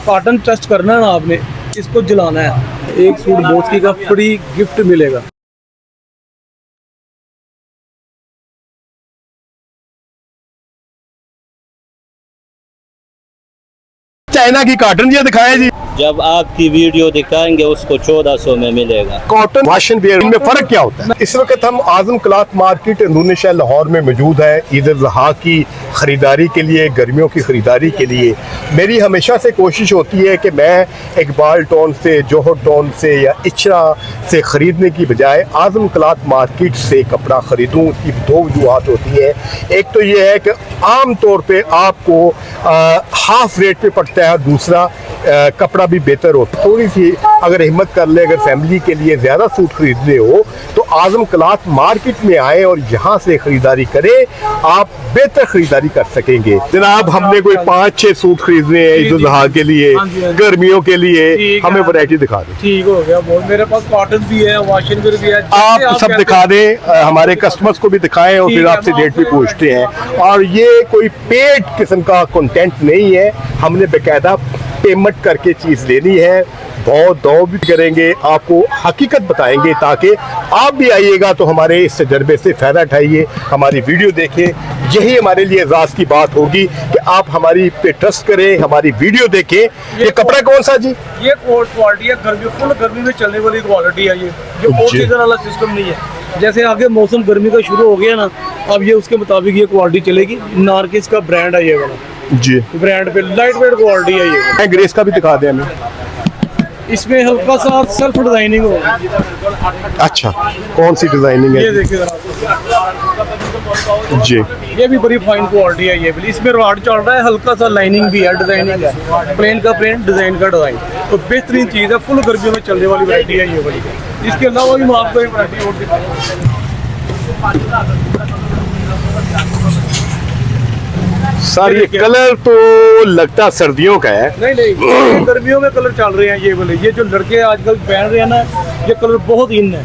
Cotton trust करना है ना आपने, इसको जलाना है। एक सूट दोस्ती का फ्री गिफ्ट मिलेगा। चाइना की कॉटन ये दिखाएं जी। जब आपकी वीडियो दिखाएंगे उसको 1400 में मिलेगा। कॉटन वाशन वेयर में फर्क क्या होता है? इस वक्त हम आजम क्लॉथ मार्केट नून शहर लाहौर में मौजूद है। ईद उल अज़हा की खरीदारी के लिए, गर्मियों की खरीदारी के लिए मेरी हमेशा से कोशिश होती है कि मैं इकबाल टाउन से, जौहर टाउन से या इचरा से ख़रीदने की बजाय आजम क्लॉथ मार्केट से कपड़ा ख़रीदूँ। इसकी दो वजूहत होती है। एक तो ये है कि आम तौर पर आपको हाफ रेट पे पड़ता है, दूसरा कपड़ा भी बेहतर हो। थोड़ी सी अगर हिम्मत कर ले, अगर फैमिली के लिए ज़्यादा सूट खरीदने हो तो आजम क्लॉथ मार्केट में आए और यहाँ से खरीदारी करें, आप बेहतर खरीदारी कर सकेंगे। जनाब, हमने कोई 5-6 सूट खरीदने हैं ईद उल अज़हा के लिए, गर्मियों के लिए, हमें वैरायटी दिखा दें। ठीक हो गया, बहुत मेरे पास कॉटन भी है, वाशिंग भी है, आप सब दिखा दें, हमारे कस्टमर्स को भी दिखाएं और फिर आपसे रेट भी पूछते हैं। और ये कोई पेड किस्म का कंटेंट नहीं है, हमने बेकायदा पेमेंट करके चीज़ लेनी है। बहुत दो भी करेंगे, आपको हकीकत बताएंगे ताकि आप भी आइएगा तो हमारे इस तजर्बे से फ़ायदा उठाइए, हमारी वीडियो देखें। यही हमारे लिए एजाज़ की बात होगी कि आप हमारी पे ट्रस्ट करें, हमारी वीडियो देखें। ये कपड़ा कौन सा जी? ये क्वालिटी है, गर्मी फुल गर्मी में चलने वाली क्वालिटी है। ये फोर सीजन वाला सिस्टम नहीं है। जैसे आगे मौसम गर्मी का शुरू हो गया ना, अब ये उसके मुताबिक ये क्वालिटी चलेगी। नारकिस का ब्रांड है ये वाला जी, ब्रांड पे लाइट वेट क्वालिटी है ये। ग्रेस का भी दिखा दें हमें। इसमें हल्का सा सेल्फ डिजाइनिंग होगा। अच्छा, कौन सी डिजाइनिंग है? ये देखिए जी, ये भी बड़ी फाइन क्वालिटी है। ये भी इसमें रॉड चल रहा है, हल्का सा लाइनिंग भी है, डिजाइनिंग है, प्लेन का प्लेन, डिजाइन का डिजाइन। तो बेहतरीन चीज़ है, फुल गर्मियों में चलने वाली वैरायटी है ये वाली। इसके अलावा भी मैं आपको एक वैरायटी और दिखाऊंगा। सर ये कलर तो लगता सर्दियों का है। नहीं, गर्मियों में कलर चल रहे हैं ये वाले। ये जो लड़के आजकल पहन रहे हैं ना, ये कलर बहुत इन है,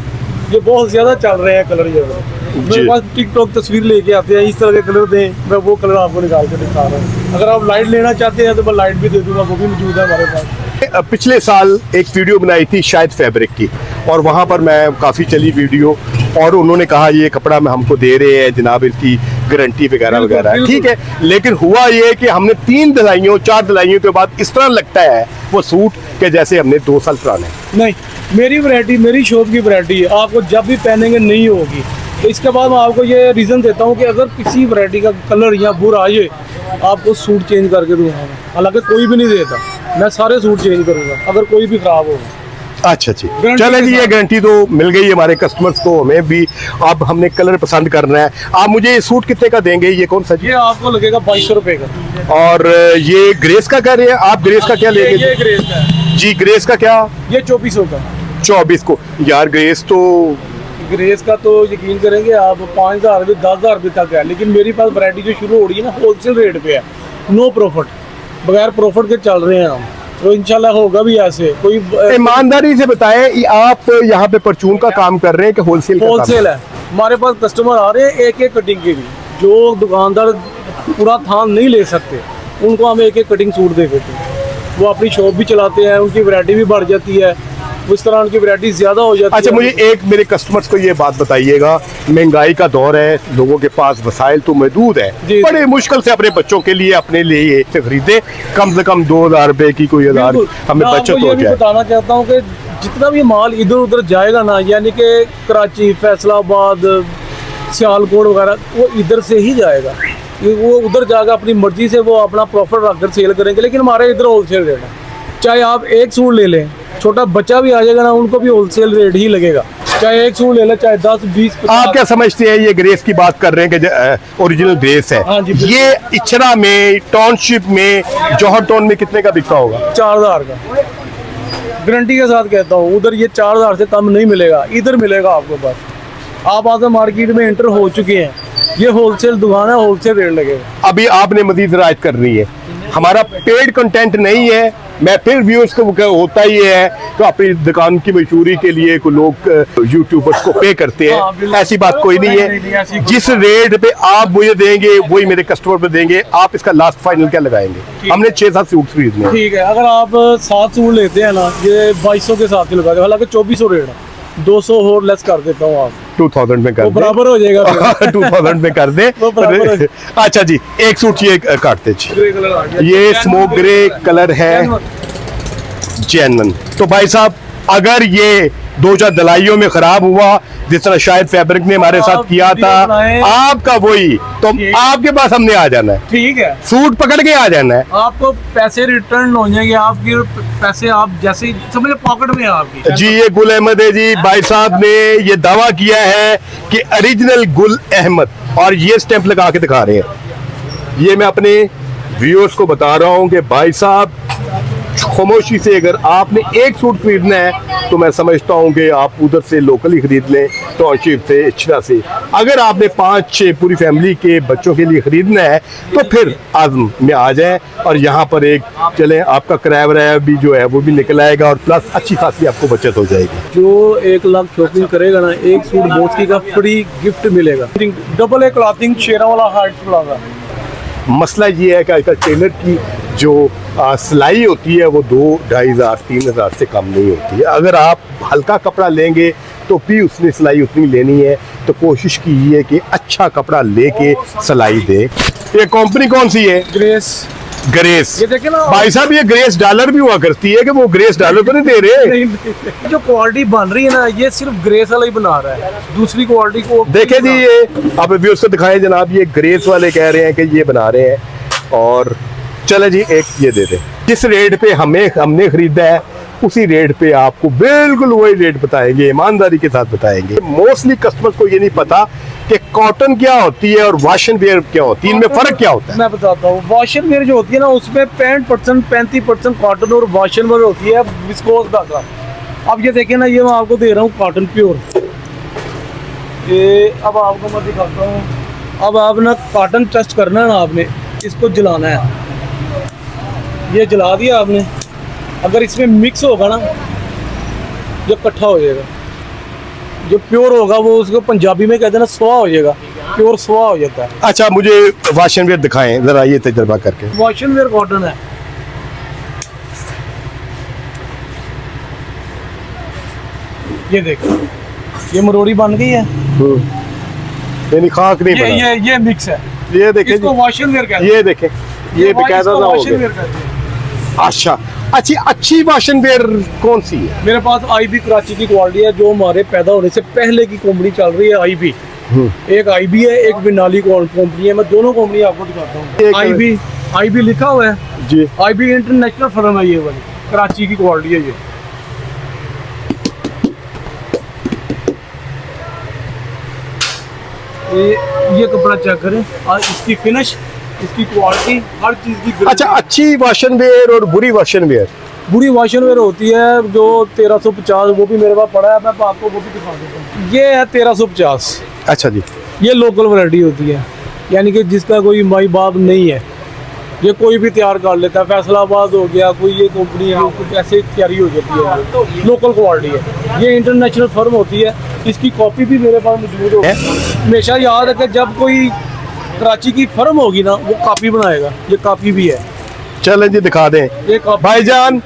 ये बहुत ज्यादा चल रहे हैं कलर ये वाले। मेरे पास टिकटॉक तस्वीर लेके आते हैं, इस तरह के कलर दें, मैं वो कलर आपको निकाल के दिखा रहा हूँ। अगर आप लाइट लेना चाहते हैं तो मैं लाइट भी दे दूंगा, वो भी मौजूद है हमारे पास। पिछले साल एक वीडियो बनाई थी शायद फैब्रिक की, और वहाँ पर मैं काफ़ी चली वीडियो, और उन्होंने कहा ये कपड़ा में हमको दे रहे हैं जनाब, इसकी गारंटी वगैरह वगैरह। ठीक है, लेकिन हुआ ये कि हमने 3 धुलाइयों 4 धुलाइयों के बाद इस तरह लगता है वो सूट के जैसे हमने 2 साल पुराने। नहीं, मेरी वैरायटी, मेरी शॉप की वैरायटी है, आपको जब भी पहनेंगे नहीं होगी। तो इसके बाद मैं आपको ये रीज़न देता हूँ कि अगर किसी वैरायटी का कलर या बुरा आ जाए, आपको सूट चेंज करके दूंगा। हालांकि कोई भी नहीं देता, मैं सारे सूट चेंज करूँगा अगर कोई भी ख़राब होगा। अच्छा जी, चले जी, ये गारंटी तो मिल गई हमारे कस्टमर्स को, हमें भी। अब हमने कलर पसंद करना है। आप मुझे ये सूट कितने का देंगे? ये कौन सा जी? ये आपको लगेगा 2200 रुपये का। और ये ग्रेस का कह रहे हैं आप? ग्रेस का क्या लेंगे? ये ग्रेस का है जी। ग्रेस का क्या? ये 2400 का। 24 को? यार ग्रेस तो यकीन करेंगे आप 5000 रुपये 10,000 रुपये तक है। लेकिन मेरी पास वैरायटी जो शुरू हो रही है ना, होलसेल रेट पे है, नो प्रॉफिट, बगैर प्रॉफिट के चल रहे हैं हम। तो इंशाल्लाह होगा भी ऐसे। कोई ईमानदारी से बताएं, आप यहाँ पे परचून का काम कर रहे हैं कि होलसेल है? हमारे पास कस्टमर आ रहे हैं एक एक कटिंग के भी। जो दुकानदार पूरा थान नहीं ले सकते, उनको हम एक एक कटिंग सूट दे देते हैं। वो अपनी शॉप भी चलाते हैं, उनकी वैरायटी भी बढ़ जाती है, उस तरह उनकी वैरायटी ज्यादा हो जाती है। अच्छा, मुझे एक मेरे कस्टमर्स को ये बात बताइएगा, महंगाई का दौर है, लोगों के पास वसाइल तो महदूद है, बड़े मुश्किल से अपने बच्चों के लिए, अपने लिए खरीदे, कम से कम 2000 रुपए की कोई 1000 हमें बचत हो जाए। बताना चाहता हूँ कि जितना भी माल इधर उधर जाएगा ना, यानी कि कराची, फैसलाबाद, सियालकोट वगैरह, वो इधर से ही जाएगा। वो उधर जाकर अपनी मर्जी से वो अपना प्रॉफिट रखकर सेल करेंगे। लेकिन हमारे इधर होलसेल रेट है। चाहे आप एक सूट ले लें, छोटा बच्चा भी आ जाएगा ना, उनको भी होलसेल रेट ही लगेगा। चाहे एक सूट ले लें, चाहे 10, 20, 50। आप क्या समझते हैं, ये ग्रेस की बात कर रहे हैं कि ओरिजिनल ग्रेस है? हाँ जी, ये इचरा में, टाउनशिप में, जौहर टाउन में कितने का बिकता होगा? 4000 का, गारंटी के साथ कहता हूँ। उधर ये 4000 से कम नहीं मिलेगा, इधर मिलेगा आपको। बस आप आगे मार्केट में एंटर हो चुके हैं, ये होलसेल दुकान है, होलसेल रेट लगेगा। अभी आपने मजीद रियायत करनी है, हमारा पेड कंटेंट नहीं है। मैं फिर व्यूअर्स को होता ही है तो अपनी दुकान की मशहूरी के लिए कोई लोग यूट्यूबर्स को पे करते हाँ, हैं, बिल्कुल। ऐसी बात कोई नहीं नहीं, ऐसी है। कोई जिस रेट पे आप मुझे देंगे वही मेरे कस्टमर पे देंगे। आप इसका लास्ट फाइनल क्या लगाएंगे? हमने 6-7 सूट खरीदने हैं। ठीक है, अगर आप 7 सूट लेते हैं ना, ये 2200 के साथ ही लगा दे, हालांकि 2400 रेट है, 200 और लेस कर देता हूँ। आप 2000 में कर वो दें। बराबर हो जाएगा फिर। 2000 में कर दे। वो बराबर अच्छा जी, एक सूट ये काटते जी। ग्रे कलर आ गया। ये स्मोक ग्रे कलर है, जेन्युइन। तो भाई साहब, अगर ये 2-4 दलाइयों में खराब हुआ, जिस तरह शायद फैब्रिक ने हमारे साथ किया था, आपका वही तो आपके पास हमने आ जाना है, ठीक है, सूट पकड़ के आ जाना है। आपको पैसे रिटर्न हो जाएंगे, आपके पैसे आप जैसे ही समझ पॉकेट में है आपकी। जी, ये गुल अहमद है जी। भाई साहब ने ये दावा किया है कि ओरिजिनल गुल अहमद, और ये स्टैंप लगा के दिखा रहे हैं। ये मैं अपने व्यूअर्स को बता रहा हूं कि भाई साहब, खामोशी से अगर आपने एक सूट खरीदना है तो मैं समझता हूं कि आप उधर से लोकल ही खरीद लें, टाउनशिप से, इच्छा से। अगर आपने 5-6 पूरी फैमिली के बच्चों के लिए खरीदना है तो फिर आज़म में आ जाएं, और यहाँ पर एक चलें, आपका किराया वराया भी जो है वो भी निकल आएगा, और प्लस अच्छी खासी आपको बचत हो जाएगी। जो 1 लाख शॉपिंग करेगा ना, एक सूट मोस्की का फ्री गिफ्ट मिलेगा। डबल ए क्लॉथिंग शेरा वाला हार्ट प्लाजा। मसला ये है कि आजकल टेलर की जो सिलाई होती है वो 2-2,500-3,000 से कम नहीं होती है। अगर आप हल्का कपड़ा लेंगे तो भी उसने सिलाई उतनी लेनी है, तो कोशिश कीजिए कि अच्छा कपड़ा लेके सिलाई दे। ये कंपनी कौन सी है? ग्रेस। ग्रेस। ये देखे ना भाई साहब, ये ग्रेस डॉलर भी हुआ करती है कि वो ग्रेस डॉलर तो नहीं दे रहे। नहीं, जो क्वालिटी बन रही है ना, ये सिर्फ ग्रेस वाला ही बना रहा है, दूसरी क्वालिटी को देखे जी, ये आप अभी उसको दिखाए जनाब, ये ग्रेस वाले कह रहे हैं कि ये बना रहे हैं। और चले जी, एक ये दे दें। जिस रेट पे हमने खरीदा है उसी रेट पे आपको बिल्कुल वही रेट बताएंगे, ईमानदारी के साथ बताएंगे। मोस्टली कस्टमर को ये नहीं पता कि कॉटन क्या होती है और वॉश एंड वेयर क्या होती है, इनमें फर्क क्या होता है। मैं बताता हूँ। वॉश एंड वेयर जो होती है ना, उसमें 65% 35% कॉटन और वॉश एंड वेयर होती है विस्कोस धागा। अब ये देखिए ना, ये मैं आपको दे रहा हूँ कॉटन प्योर। ये अब आपको मैं दिखाता हूँ। अब आप ना कॉटन टेस्ट करना है ना, आपने इसको जलाना है। ये जला दिया आपने, अगर इसमें मिक्स होगा ना, जो इकट्ठा हो जाएगा, जो प्योर होगा वो उसको पंजाबी में कहते हैं ना, स्वा हो जाएगा, प्योर स्वा हो जाता है। अच्छा, मुझे वॉश एंड वेयर दिखाएं जरा, ये तजर्बा करके। वॉश एंड वेयर कॉटन है। ये देखो, ये मरोड़ी बन गई है। यानी खाक नहीं बना। ये मिक्स है। ये देखें इसको जी, वॉश एंड वेयर कहते हैं। ये देखें, ये बेकायदा ना हो वॉश एंड गया। वेयर कहते हैं। अच्छा, अच्छी वॉश एंड वेयर कौन सी है? मेरे पास आईबी कराची की क्वालिटी है, जो हमारे पैदा होने से पहले की कंपनी चल रही है, आईबी। एक आईबी है, एक बिनाली कंपनी है। मैं दोनों कंपनी आपको दिखाता हूँ। आईबी लिखा हुआ है जी। आईबी इंटरनेशनल फर्म है, ये वाली कराची की क्वालिटी है। ये कपड़ा चेक करें, और इसकी फिनिश, इसकी क्वालिटी, हर चीज की। अच्छा, अच्छी वॉश एंड वेयर और बुरी वॉश एंड वेयर। बुरी वॉश एंड वेयर होती है जो 1350, वो भी मेरे पास पड़ा है, मैं आपको वो भी दिखा देता हूँ। ये है 1350। अच्छा जी। ये लोकल वैरायटी होती है, यानी कि जिसका कोई माई बाप नहीं है, ये कोई भी तैयार कर लेता है। फैसलाबाद हो गया, कोई ये कंपनी है, कुछ ऐसे तैयारी हो जाती है, लोकल क्वालिटी है। ये इंटरनेशनल फर्म होती है, इसकी कॉपी भी मेरे पास मौजूद होगी। हमेशा याद है कि जब कोई कराची की फर्म होगी ना, वो कॉपी बनाएगा। ये कॉपी भी है। चलें जी, दिखा दें। ये कॉपी भाईजान,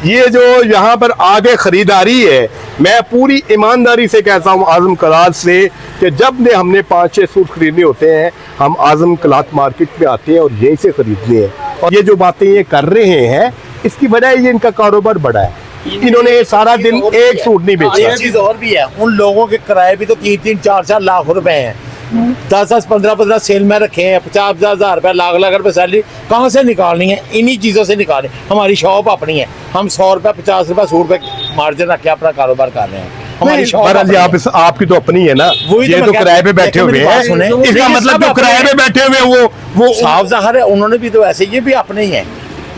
ये जो यहाँ पर आगे खरीदारी है, मैं पूरी ईमानदारी से कहता हूँ आज़म क्लॉथ से, कि जब ने हमने 5-6 सूट खरीदने होते हैं, हम आज़म क्लॉथ मार्केट में आते हैं और यहीं से खरीदने हैं। और ये जो बातें ये कर रहे हैं, इसकी वजह ये इनका कारोबार बड़ा है। इन्होंने सारा दिन एक सूट नहीं बेचा। एक चीज और भी है, उन लोगों के किराए भी तो 3-3, 4-4 लाख रुपए हैं। 10-10, 15-15 सेल में रखे हैं। 50-50 हज़ार रुपए, लाख रुपए सैलरी कहाँ से निकालनी है? इन्हीं चीज़ों से निकालनी। हमारी शॉप अपनी है, हम 100 रुपए, 50 रुपए, 100 रुपए मार्जिन रख के अपना कारोबार कर रहे हैं। हमारी शॉप बहरहाल आप आपकी तो अपनी है ना, वही ये तो तो मैं किराए पे कहता- बैठे हुए मेरी बात सुने। हैं। इसका ये मतलब सब जो अपने किराए पे हैं। बैठे हुए हैं वो साफ ज़ाहिर है, उन्होंने भी तो ऐसे, ये भी अपने ही है,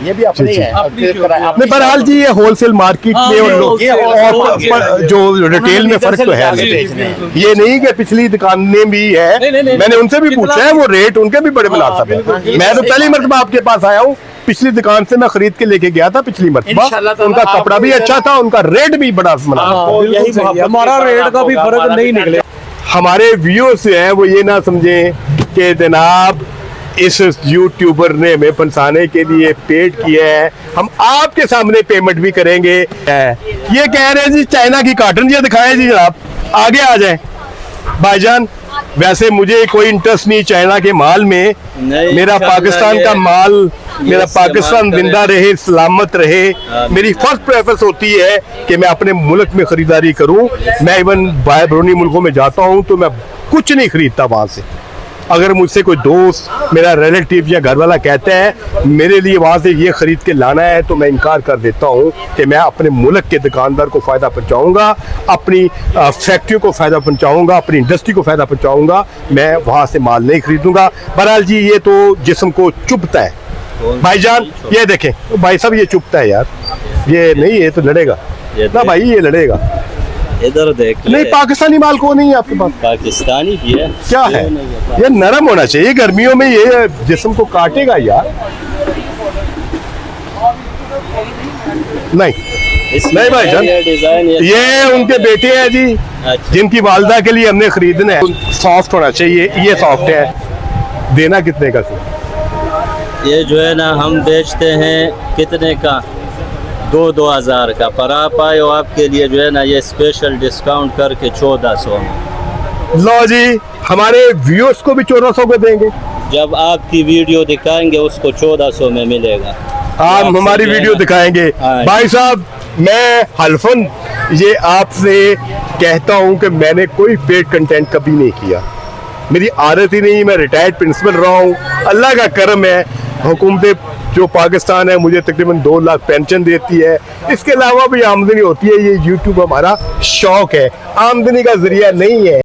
ये भी अपने ही है। अपनी शॉप। नहीं, बहरहाल जी, ये होलसेल मार्केट हाँ, में और ये लोग wholesale, और wholesale। जो रिटेल में फर्क तो है उन्होंने नहीं। बेचने हैं। ये नहीं कि पिछली दुकानें भी है, नहीं, मैंने उनसे भी कितना- पूछा है, वो रेट उनके भी बड़े हाँ, मुनासिब बिल्कुल, है। मैं तो पहली मरतबा आपके पास आया हूँ पिछली दुकान से मैं खरीद के लेके गया था पिछली मरतबा, इंशाल्लाह ताला उनका कपड़ा भी आपको अच्छा था, उनका रेट भी बड़ा बना। हाँ, बिल्कुल यही सही है। मोहब्बत हमारा के साथ रेट का भी आपको फर्क हमारा नहीं भी निकले। हमारे व्यूअर्स हैं वो ये ना समझें कि जनाब इस यूट्यूबर ने हमें फंसाने के लिए पेड किया है, हम आपके सामने पेमेंट भी करेंगे। ये कह रहे हैं जी चाइना की कॉटन ये दिखाएं जी जनाब, आगे आ जाएं भाईजान। वैसे मुझे कोई इंटरेस्ट नहीं चाइना के माल में, नहीं, मेरा इंशाल्लाह पाकिस्तान का ये माल, मेरा इस्तेमाल पाकिस्तान करें। जिंदा रहे, सलामत रहे। आमीन। मेरी फर्स्ट प्रेफरेंस होती है कि मैं अपने मुल्क में खरीदारी करूं। मैं इवन बाहर बैरूनी मुल्कों में जाता हूं तो मैं कुछ नहीं खरीदता वहां से। अगर मुझसे कोई दोस्त, मेरा रिलेटिव या घर वाला कहता है मेरे लिए वहाँ से ये खरीद के लाना है, तो मैं इनकार कर देता हूँ कि मैं अपने मुल्क के दुकानदार को फ़ायदा पहुँचाऊँगा, अपनी फैक्ट्रियों को फ़ायदा पहुँचाऊँगा, अपनी इंडस्ट्री को फ़ायदा पहुँचाऊँगा। मैं वहाँ से माल नहीं खरीदूँगा। बहरहाल जी ये तो जिस्म को चुभता है भाईजान। ये देखें भाई साहब, ये चुभता है यार, ये नहीं, ये तो लड़ेगा ना भाई, ये लड़ेगा। इधर देख ले। नहीं पाकिस्तानी माल को नहीं है आपके पास? पाकिस्तानी भी है। क्या है ये नहीं है। ये नरम होना चाहिए, गर्मियों में ये जिस्म को काटेगा यार। नहीं इसमें नहीं भाई जान, ये डिजाइन ये उनके बेटे हैं जी, अच्छा। जिनकी वालदा के लिए हमने खरीदना है। सॉफ्ट होना चाहिए, ये सॉफ्ट है। देना कितने का सर? ये जो है ना हम बेचते हैं कितने का, 2,000 का, पर आप आए हो आपके लिए जो है ना ये स्पेशल डिस्काउंट करके 1400 में। लो जी, हमारे व्यूअर्स को भी 1400 को देंगे। जब आपकी वीडियो दिखाएंगे उसको 1400 में मिलेगा। आप आपसे हमारी जो है वीडियो ना- दिखाएंगे। हाँ। भाई साहब मैं हल्फन ये आपसे कहता हूं कि मैंने कोई पेड कंटेंट कभी नहीं किया, मेरी आदत ही नहीं। मैं रिटायर्ड प्रिंसिपल रहा हूँ, अल्लाह का करम है। हुकूमत जो पाकिस्तान है मुझे तकरीबन 2 लाख पेंशन देती है, इसके अलावा भी आमदनी होती है। ये यूट्यूब हमारा शौक है, आमदनी का जरिया नहीं है।